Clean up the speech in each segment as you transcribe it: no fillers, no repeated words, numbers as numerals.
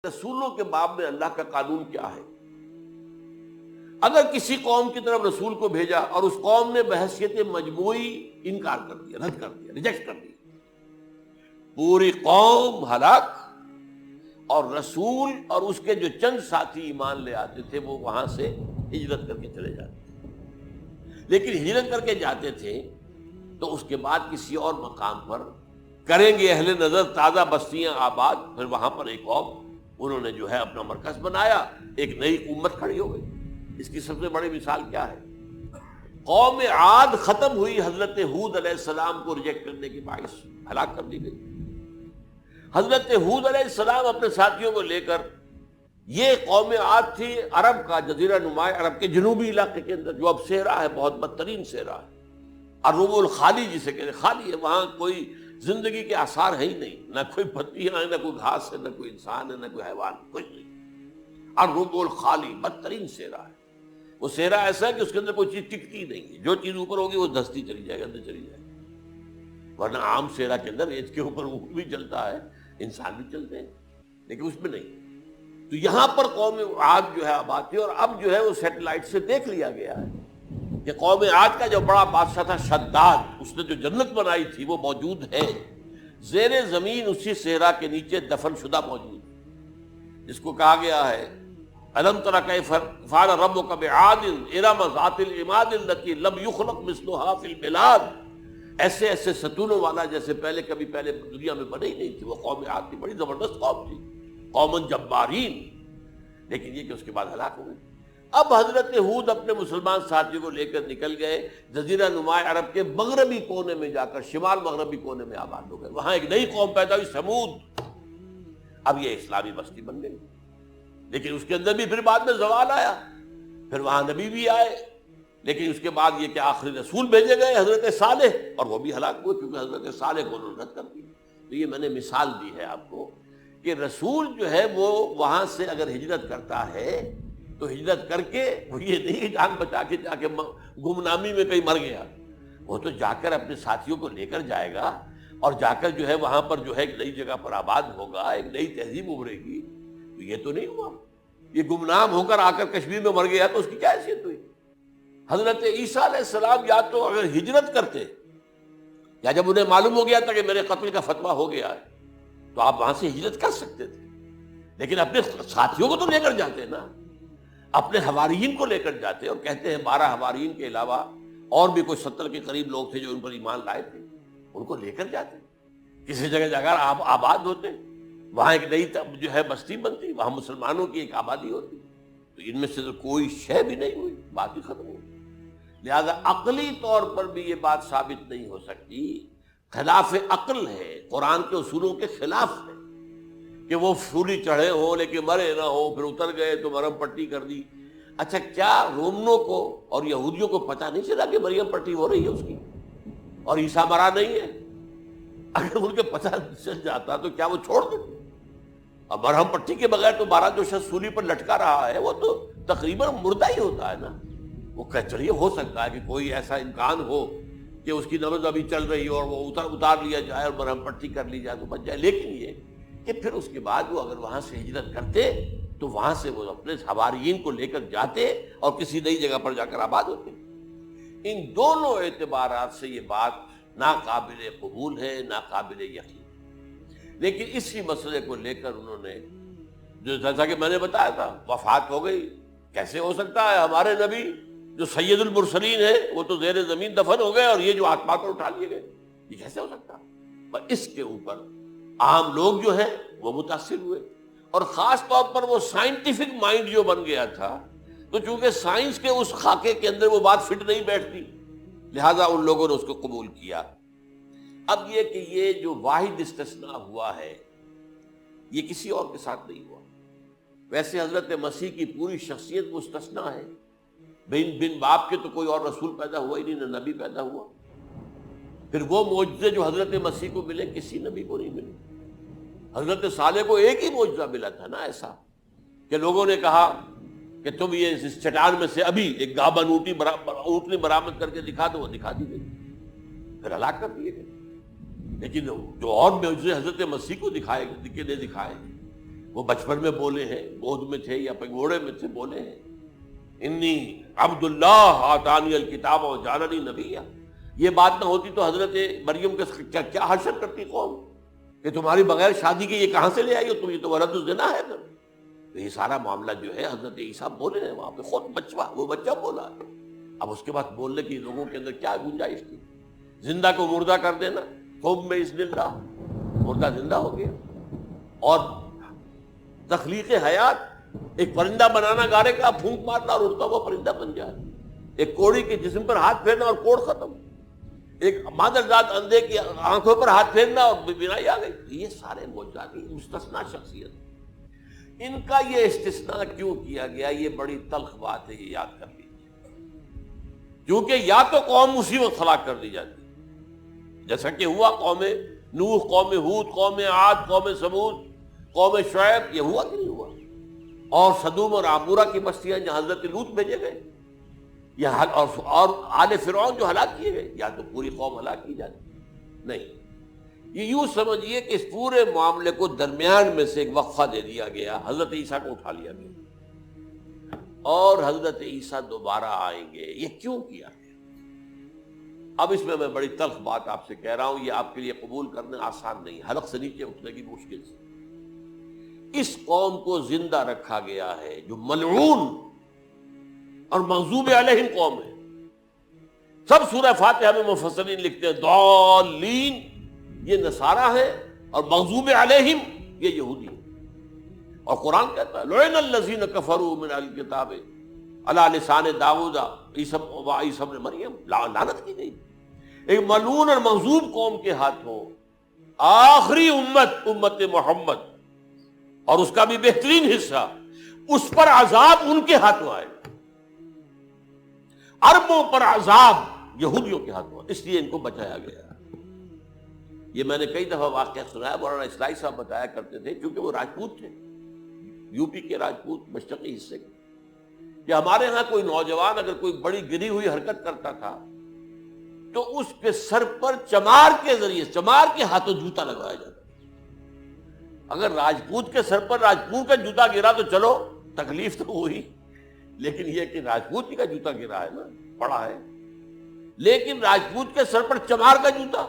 رسولوں کے باب میں اللہ کا قانون کیا ہے؟ اگر کسی قوم کی طرف رسول کو بھیجا اور اس قوم نے بحیثیت مجموعی انکار کر دیا، رد کر دیا، ریجیکٹ کر دیا، پوری قوم ہلاک، اور رسول اور اس کے جو چند ساتھی ایمان لے آتے تھے وہ وہاں سے ہجرت کر کے چلے جاتے تھے۔ لیکن ہجرت کر کے جاتے تھے تو اس کے بعد کسی اور مقام پر کریں گے اہل نظر تازہ بستیاں آباد، پھر وہاں پر ایک قوم انہوں نے جو ہے اپنا مرکز بنایا، ایک نئی امت کھڑی ہو گئی۔ اس کی سب سے بڑی مثال کیا ہے؟ قوم عاد ختم ہوئی حضرت ہود علیہ السلام کو ریجیکٹ کرنے کے باعث ہلاک کر دی گئی۔ حضرت ہود علیہ السلام اپنے ساتھیوں کو لے کر، یہ قوم عاد تھی عرب کا جزیرہ نما عرب کے جنوبی علاقے کے اندر، جو اب صحرا ہے، بہت بدترین صحرا ہے، الربع الخالی جسے کہتے ہیں، خالی ہے، وہاں کوئی زندگی کے آثار ہے ہی نہیں، نہ کوئی پتیاں ہیں، نہ کوئی گھاس ہے، نہ کوئی انسان ہے، نہ کوئی حیوان، کچھ نہیں۔ الربع الخالی بدترین صحرا ہے۔ وہ صحرا ایسا ہے کہ اس کے اندر کوئی چیز ٹکتی نہیں ہے، جو چیز اوپر ہوگی وہ دھستی چلی جائے گی، اندر چلی جائے گی۔ ورنہ عام صحرا کے اندر ریت کے اوپر اونٹ بھی چلتا ہے، انسان بھی چلتے ہیں، لیکن اس میں نہیں۔ تو یہاں پر قوم عاد جو ہے آباد تھی، اور اب جو ہے وہ سیٹلائٹ سے دیکھ لیا گیا ہے کہ قوم عاد کا جو بڑا بادشاہ تھا شداد، اس نے جو جنت بنائی تھی وہ موجود ہے، زیر زمین اسی صحرا کے نیچے دفن شدہ موجود ہے، جس کو کہا گیا ہے الم تر کیف فعل ربک بعاد ارم ذات العماد التی لم یخلق مثلها فی البلاد۔ ایسے ایسے ستونوں والا جیسے پہلے دنیا میں بنے ہی نہیں تھی۔ وہ قوم عاد کی بڑی زبردست قوم تھی، قوم جبارین، لیکن یہ کہ اس کے بعد ہلاک ہو گئے۔ اب حضرت ہود اپنے مسلمان ساتھیوں کو لے کر نکل گئے جزیرہ نما عرب کے مغربی کونے میں جا کر، شمال مغربی کونے میں آباد ہو گئے۔ وہاں ایک نئی قوم پیدا ہوئی، سمود۔ اب یہ اسلامی بستی بن گئی، لیکن اس کے اندر بھی پھر بعد میں زوال آیا، پھر وہاں نبی بھی آئے، لیکن اس کے بعد یہ کہ آخری رسول بھیجے گئے حضرت صالح، اور وہ بھی ہلاک ہوئے کیونکہ حضرت صالح کو انہوں نے رد کر دیا۔ تو یہ میں نے مثال دی ہے آپ کو کہ رسول جو ہے وہ وہاں سے اگر ہجرت کرتا ہے تو ہجرت کر کے وہ یہ نہیں جان بچا کے جا کے گمنامی میں کہیں مر گیا، وہ تو جا کر اپنے ساتھیوں کو لے کر جائے گا، اور جا کر جو ہے وہاں پر جو ہے ایک نئی جگہ پر آباد ہوگا، ایک نئی تہذیب ابھرے گی۔ تو یہ تو نہیں ہوا، یہ گمنام ہو کر آ کر کشمیر میں مر گیا تو اس کی کیا حیثیت ہوئی؟ حضرت عیسیٰ علیہ السلام یا تو اگر ہجرت کرتے، یا جب انہیں معلوم ہو گیا تھا کہ میرے قتل کا فتویٰ ہو گیا ہے، تو آپ وہاں سے ہجرت کر سکتے تھے، لیکن اپنے ساتھیوں کو تو لے کر جاتے نا، اپنے حواریین کو لے کر جاتے، اور کہتے ہیں 12 حواریین کے علاوہ اور بھی کوئی 70 کے قریب لوگ تھے جو ان پر ایمان لائے تھے، ان کو لے کر جاتے، کسی جگہ جا کر آپ آباد ہوتے، وہاں ایک نئی جو ہے بستی بنتی، وہاں مسلمانوں کی ایک آبادی ہوتی۔ تو ان میں سے تو کوئی شے بھی نہیں ہوئی، بات ہی ختم ہوئی۔ لہذا عقلی طور پر بھی یہ بات ثابت نہیں ہو سکتی، خلاف عقل ہے، قرآن کے اصولوں کے خلاف ہے کہ وہ سولی چڑھے ہوں لیکن مرے نہ ہو، پھر اتر گئے تو مرم پٹی کر دی۔ اچھا، کیا رومنوں کو اور یہودیوں کو پتہ نہیں چلا کہ مریم پٹی ہو رہی ہے اس کی اور عیسیٰ مرا نہیں ہے؟ اگر ان کے پتہ چل جاتا تو کیا وہ چھوڑ دیتے؟ اب مرہم پٹی کے بغیر تو 12 جو شخص سولی پر لٹکا رہا ہے وہ تو تقریباً مردہ ہی ہوتا ہے نا۔ وہ چلیے ہو سکتا ہے کہ کوئی ایسا امکان ہو کہ اس کی نبض ابھی چل رہی ہو اور وہ اتار لیا جائے اور مرہم پٹی کر لی جائے تو بچ جائے، لیکن یہ کہ پھر اس کے بعد وہ اگر وہاں سے ہجرت کرتے تو وہاں سے وہ اپنے حواریین کو لے کر جاتے اور کسی نئی جگہ پر جا کر آباد ہوتے۔ ان دونوں اعتبارات سے یہ بات ناقابل قبول ہے، ناقابل یقین۔ لیکن اسی مسئلے کو لے کر انہوں نے، جو جیسا کہ میں نے بتایا تھا، وفات ہو گئی، کیسے ہو سکتا ہے ہمارے نبی جو سید المرسلین ہے وہ تو زیر زمین دفن ہو گئے اور یہ جو آسمان پر اٹھا لیے گئے، یہ کیسے ہو سکتا؟ پر اس کے اوپر عام لوگ جو ہیں وہ متاثر ہوئے، اور خاص طور پر وہ سائنٹیفک مائنڈ جو بن گیا تھا، تو چونکہ سائنس کے اس خاکے کے اندر وہ بات فٹ نہیں بیٹھتی، لہذا ان لوگوں نے اس کو قبول کیا۔ اب یہ کہ یہ جو واحد استثناء ہوا ہے یہ کسی اور کے ساتھ نہیں ہوا۔ ویسے حضرت مسیح کی پوری شخصیت مستثنیٰ ہے، بن باپ کے تو کوئی اور رسول پیدا ہوا ہی نہیں، نہ نبی پیدا ہوا۔ پھر وہ معجزے جو حضرت مسیح کو ملے کسی نبی کو نہیں ملے۔ حضرت صالح کو ایک ہی معجزہ ملا تھا نا، ایسا کہ لوگوں نے کہا کہ تم یہ اس چٹان میں سے ابھی ایک گابن اونٹنی برآمد کر کے دکھا دو، وہ دکھا دی گئی، پھر ہلاک کر دیے گئے۔ لیکن جو اور معجزے حضرت مسیح کو دکھائے وہ بچپن میں بولے ہیں، گود میں تھے یا پگوڑے میں تھے، بولے ہیں انی عبداللہ آتانی الکتاب وجعلنی نبیا۔ یہ بات نہ ہوتی تو حضرت مریم کے کیا حشر کرتی قوم کہ تمہاری بغیر شادی کے یہ کہاں سے لے آئی ہو تم، یہ تو ولد الزنا ہے۔ تو یہ سارا معاملہ جو ہے حضرت عیسیٰ بولے ہیں وہاں پہ، خود وہ بچہ بولا ہے۔ اب اس کے بعد بولنے کی لوگوں کے اندر کیا گنجائش تھی؟ زندہ کو مردہ کر دینا، خوب میں اذن اللہ، مردہ زندہ ہو گیا۔ اور تخلیق حیات، ایک پرندہ بنانا گارے کا، پھونک مارنا اور اڑتا ہوا پرندہ بن جائے، ایک کوڑی کے جسم پر ہاتھ پھیرنا اور کوڑ ختم، ایک مادرزاد اندھے کی آنکھوں پر ہاتھ پھیرنا اور بینائی آ گئی۔ یہ سارے معجزات، مستثنا شخصیت، ان کا یہ استثناء کیوں کیا گیا؟ یہ بڑی تلخ بات ہے، یہ یاد کر لیجیے، کیونکہ یا تو قوم اسی وقت ہلاک کر دی جاتی جیسا کہ ہوا قوم نوح، قوم ہود، قوم عاد، قوم ثمود، قوم شعیب، یہ ہوا کہ نہیں ہوا؟ اور سدوم اور عمورہ کی بستیاں جہاں حضرت لوط بھیجے گئے، اور آل فرعون جو ہلاک کیے گئے، یا تو پوری قوم ہلاک کی جاتی؟ نہیں، یہ یوں سمجھیے کہ اس پورے معاملے کو درمیان میں سے ایک وقفہ دے دیا گیا، حضرت عیسیٰ کو اٹھا لیا گیا، اور حضرت عیسیٰ دوبارہ آئیں گے۔ یہ کیوں کیا گیا؟ اب اس میں بڑی تلخ بات آپ سے کہہ رہا ہوں، یہ آپ کے لیے قبول کرنا آسان نہیں، حلق سے نیچے اٹھنے کی مشکل سے۔ اس قوم کو زندہ رکھا گیا ہے جو ملعون اور مغضوب علیہم قوم ہے۔ سب سورہ فاتحہ میں مفسرین لکھتے ہیں ضالین، یہ نصارہ ہیں، اور مغضوب علیہم یہ یہودی ہیں۔ اور قرآن کہتا ہے لعن الذین کفروا من اہل الکتاب علی لسان داؤد عیسی ابن مریم، لعنت کی گئی ایک ملعون اور مغضوب قوم کے ہاتھوں آخری امت محمد، اور اس کا بھی بہترین حصہ، اس پر عذاب ان کے ہاتھوں آئے گا۔ عربوں پر عذاب یہودیوں کے ہاتھوں، اس لیے ان کو بچایا گیا۔ یہ میں نے کئی دفعہ واقعہ سنایا، مولانا اصلاحی صاحب بتایا کرتے تھے، کیونکہ وہ راجپوت تھے، یو پی کے راجپوت مشرقی حصے کے، کہ ہمارے ہاں کوئی نوجوان اگر کوئی بڑی گری ہوئی حرکت کرتا تھا تو اس کے سر پر چمار کے ذریعے، چمار کے ہاتھوں جوتا لگوایا جاتا۔ اگر راجپوت کے سر پر راجپوت کا جوتا گرا تو چلو تکلیف تو ہوئی، لیکن یہ کہ راجپوت کا جوتا گرا ہے نا، پڑا ہے، لیکن راجپوت کے سر پر چمار کا جوتا،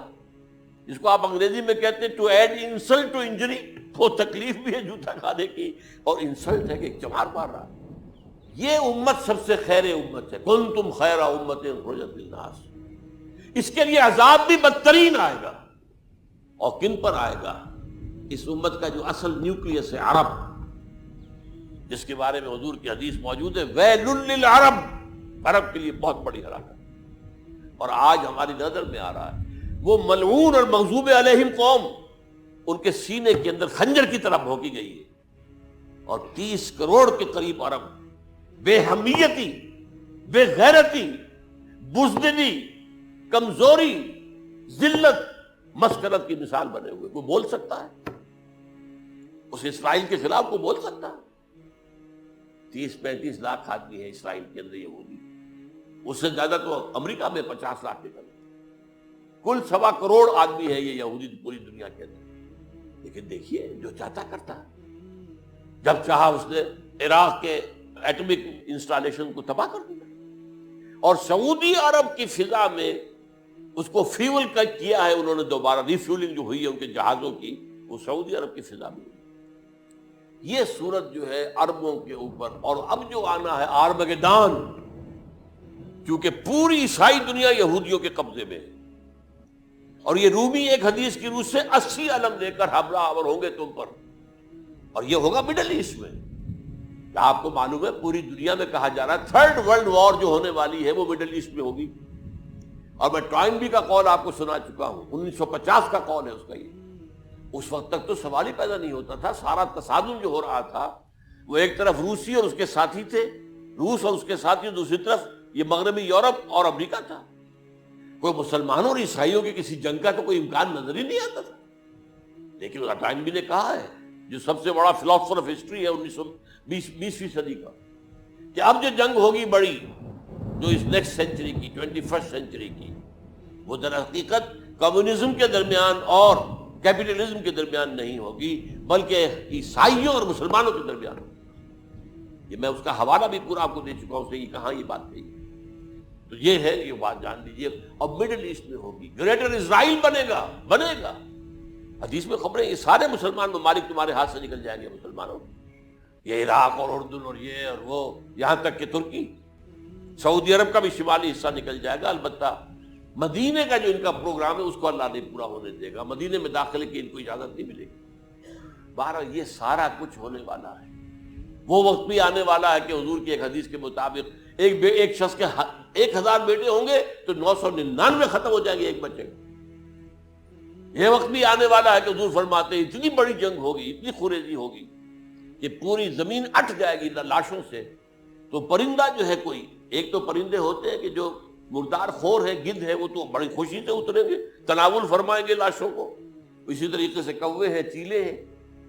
جس کو آپ انگریزی میں کہتے ہیں to add insult to injury, وہ تکلیف بھی ہے جوتا کھانے کی، اور انسلٹ ہے کہ ایک چمار مار رہا ہے۔ یہ امت سب سے خیر امت ہے، کنتم خیر امت اخرجت للناس۔ اس کے لیے عذاب بھی بدترین آئے گا، اور کن پر آئے گا؟ اس امت کا جو اصل نیوکلیس ہے عرب، جس کے بارے میں حضور کی حدیث موجود ہے ویل للعرب، عرب کے لیے بہت بڑی ہلاکت۔ اور آج ہماری نظر میں آ رہا ہے وہ ملعون اور مغضوب علیہم قوم، ان کے سینے کے اندر خنجر کی طرح بھونکی گئی ہے، اور 30 کروڑ کے قریب عرب بے حمیتی، بے غیرتی، بزدلی، کمزوری، ذلت، مسکرت کی مثال بنے ہوئے۔ کوئی بول سکتا ہے اس اسرائیل کے خلاف؟ کوئی بول سکتا ہے؟ 30-35 لاکھ آدمی ہے اسرائیل کے اندر یہودی، اس سے زیادہ تو امریکہ میں 50 لاکھ کے قریب، کل 1.25 کروڑ آدمی ہے یہ یہودی پوری دنیا کے اندر۔ لیکن دیکھیے جو چاہتا کرتا ہے، جب چاہا اس نے عراق کے ایٹمک انسٹالیشن کو تباہ کر دیا، اور سعودی عرب کی فضا میں اس کو فیول کیا ہے انہوں نے، دوبارہ ری فیولنگ جو ہوئی ہے ان کے جہازوں کی، وہ سعودی عرب کی فضا میں۔ یہ صورت جو ہے عربوں کے اوپر، اور اب جو آنا ہے آرمگدان، کیونکہ پوری عیسائی دنیا یہودیوں کے قبضے میں ہے، اور یہ رومی ایک حدیث کی روح سے 80 علم لے کر حملہ آور ہوں گے تم پر، اور یہ ہوگا مڈل ایسٹ میں۔ آپ کو معلوم ہے پوری دنیا میں کہا جا رہا ہے 3rd ورلڈ وار جو ہونے والی ہے وہ مڈل ایسٹ میں ہوگی، اور میں ٹوائنبی کا قول آپ کو سنا چکا ہوں، 1950 کا قول ہے اس کا۔ یہ اس وقت تک تو سوال ہی پیدا نہیں ہوتا تھا، سارا تصادم جو ہو رہا تھا وہ ایک طرف روسی اور اس کے ساتھی تھے، روس اور اس کے ساتھی، دوسری طرف یہ مغربی یورپ اور امریکہ تھا۔ کوئی مسلمانوں اور عیسائیوں کی کسی جنگ کا تو کوئی امکان نظر ہی نہیں آتا تھا۔ لیکن ٹائنبی نے کہا ہے، جو سب سے بڑا فلاسفر آف ہسٹری ہے 20ویں صدی کا، کہ اب جو جنگ ہوگی بڑی، جو اس نیکسٹ سینچری کی، 21st سینچری کی، وہ در حقیقت کمیونزم کے درمیان اور کیپٹلزم کے درمیان نہیں ہوگی، بلکہ عیسائیوں اور مسلمانوں کے درمیان ہوگی۔ یہ میں اس کا حوالہ بھی پورا آپ کو دے چکا ہوں، یہ کہاں یہ بات کہی۔ تو یہ ہے، یہ بات جان لیجیے۔ اور مڈل ایسٹ میں ہوگی، گریٹر اسرائیل بنے گا۔ حدیث میں خبریں، یہ سارے مسلمان ممالک تمہارے ہاتھ سے نکل جائیں گے مسلمانوں، یہ عراق اور اردن اور یہ اور وہ، یہاں تک کہ ترکی، سعودی عرب کا بھی شمالی حصہ نکل جائے گا۔ البتہ مدینے کا جو ان کا پروگرام ہے اس کو اللہ نہیں پورا ہونے دے گا، مدینے میں داخلے کی ان کو اجازت نہیں ملے گی۔ بہرحال یہ سارا کچھ ہونے والا ہے۔ وہ وقت بھی آنے والا ہے کہ حضور کی ایک حدیث کے مطابق ایک شخص کے 1000 بیٹے ہوں گے تو 999 ختم ہو جائیں گے ایک بچے کا۔ یہ وقت بھی آنے والا ہے کہ حضور فرماتے ہیں اتنی بڑی جنگ ہوگی، اتنی خونریزی ہوگی کہ پوری زمین اٹھ جائے گی لاشوں سے۔ تو پرندہ جو ہے، کوئی ایک تو پرندے ہوتے ہیں کہ جو مردار خور ہے، گدھ ہے، وہ تو بڑی خوشی سے اتریں گے، تناول فرمائیں گے لاشوں کو۔ اسی طریقے سے کوے ہیں، چیلے ہیں،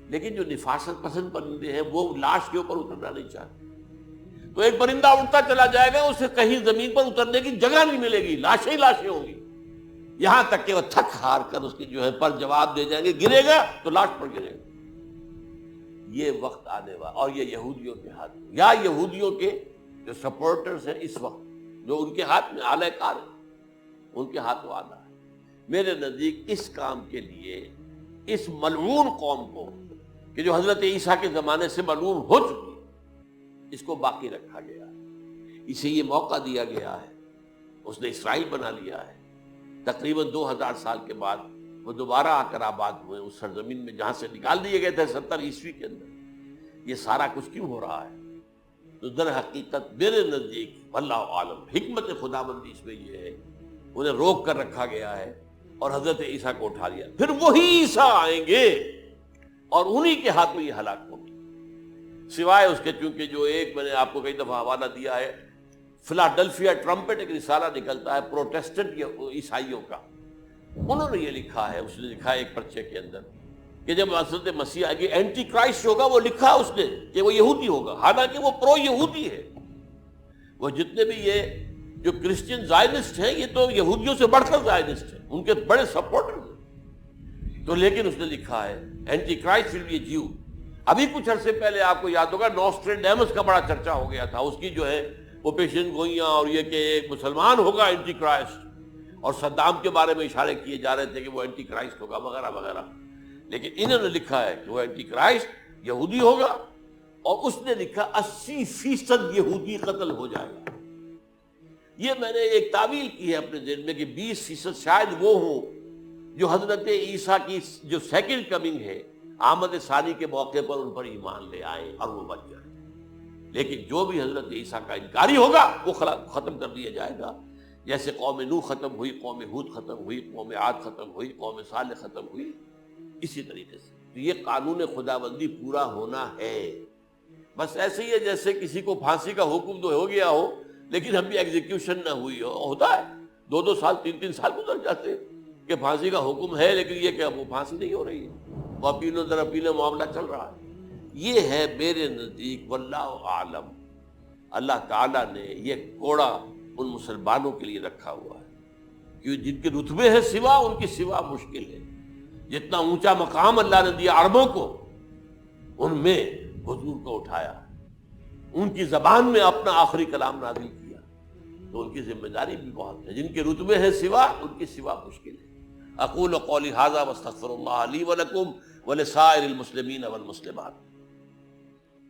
لیکن جو نفاست پسند پرندے ہیں وہ لاش کے اوپر اترنا نہیں چاہتے۔ تو ایک پرندہ اڑتا چلا جائے گا، اسے کہیں زمین پر اترنے کی جگہ نہیں ملے گی، لاشیں ہی لاشیں ہوں گی، یہاں تک کہ وہ تھک ہار کر اس کی جو ہے پر جواب دے جائیں گے، گرے گا تو لاش پر گرے گا۔ یہ وقت آنے والا، اور یہ یہودیوں کے ہاتھ میں، یا یہودیوں کے جو سپورٹرز ہیں اس وقت، جو ان کے ہاتھ میں آلہ کار ہیں، ان کے ہاتھوں آنا ہے۔ میرے نزدیک اس کام کے لیے اس ملعون قوم کو، کہ جو حضرت عیسیٰ کے زمانے سے ملعون ہو چکی ہے، اس کو باقی رکھا گیا ہے، اسے یہ موقع دیا گیا ہے۔ اس نے اسرائیل بنا لیا ہے۔ تقریباً 2000 سال کے بعد وہ دوبارہ آ کر آباد ہوئے اس سرزمین میں جہاں سے نکال دیے گئے تھے 70 عیسوی کے اندر۔ یہ سارا کچھ کیوں ہو رہا ہے؟ تو در حقیقت میرے نزدیک واللہ عالم حکمت خداوندی اس میں یہ ہے، انہیں روک کر رکھا گیا ہے اور حضرت عیسیٰ کو اٹھا لیا۔ پھر وہی عیسیٰ آئیں گے اور انہی کے ہاتھ میں یہ ہلاک ہوگی، سوائے اس کے چونکہ جو ایک میں نے آپ کو کئی دفعہ حوالہ دیا ہے، فلاڈلفیا ٹرمپٹ ایک رسالہ نکلتا ہے پروٹیسٹنٹ عیسائیوں کا، انہوں نے یہ لکھا ہے، اس نے لکھا ہے ایک پرچے کے اندر کہ جب حضرت مسیح آئے گی، اینٹی کرائسٹ ہوگا، وہ لکھا اس نے کہ وہ یہودی ہوگا، حالانکہ وہ پرو یہودی ہے۔ وہ جتنے بھی یہ جو کرسچن زائنسٹ ہیں، یہ تو یہودیوں سے بڑھ کر زائنسٹ ہیں، ان کے بڑے سپورٹر ہیں۔ تو لیکن اس نے لکھا ہے اینٹی کرائسٹ ول بی اے جیو۔ ابھی کچھ عرصے پہلے آپ کو یاد ہوگا نوسٹریڈیمس کا بڑا چرچا ہو گیا تھا، اس کی جو ہے وہ پیشن گوئیاں، اور یہ کہ ایک مسلمان ہوگا اینٹی کرائسٹ، اور صدام کے بارے میں اشارے کیے جا رہے تھے کہ وہ اینٹی کرائسٹ ہوگا وغیرہ وغیرہ۔ لیکن انہوں نے لکھا ہے کہ وہ اینٹی کرائسٹ یہودی ہوگا، اور اس نے لکھا 80% یہودی قتل ہو جائے گا۔ یہ میں نے ایک تعویل کی ہے اپنے ذہن میں کہ 20% شاید وہ ہوں جو حضرت عیسیٰ کی جو سیکنڈ کمنگ ہے، آمد ثانی کے موقع پر ان پر ایمان لے آئیں اور وہ بچ جائیں۔ لیکن جو بھی حضرت عیسیٰ کا انکاری ہوگا وہ ختم کر دیا جائے گا، جیسے قوم نوح ختم ہوئی، قوم ہود ختم ہوئی، قوم عاد ختم ہوئی، قوم صالح ختم ہوئی، اسی طریقے سے۔ تو یہ قانون خداوندی پورا ہونا ہے۔ بس ایسے ہی ہے جیسے کسی کو پھانسی کا حکم تو ہو گیا ہو لیکن ابھی ایگزیکیوشن نہ ہوئی ہو، ہوتا ہے 2 سال 3 سال گزر جاتے ہیں کہ پھانسی کا حکم ہے لیکن یہ کہ وہ پھانسی نہیں ہو رہی ہے، وہ اپیلوں در اپیلوں معاملہ چل رہا ہے۔ یہ ہے میرے نزدیک واللہ عالم، اللہ تعالیٰ نے یہ کوڑا ان مسلمانوں کے لیے رکھا ہوا ہے کہ جن کے رتبے ہیں سوا، ان کی سوا مشکل ہے۔ جتنا اونچا مقام اللہ نے دیا عربوں کو، ان میں حضور کو اٹھایا، ان کی زبان میں اپنا آخری کلام نازل کیا، تو ان کی ذمہ داری بھی بہت ہے۔ جن کے رتبے ہیں سوا، ان کی سوا مشکل ہے۔ اقول قولی ھذا واستغفر اللہ لی ولکم ولسائر المسلمین والمسلمات۔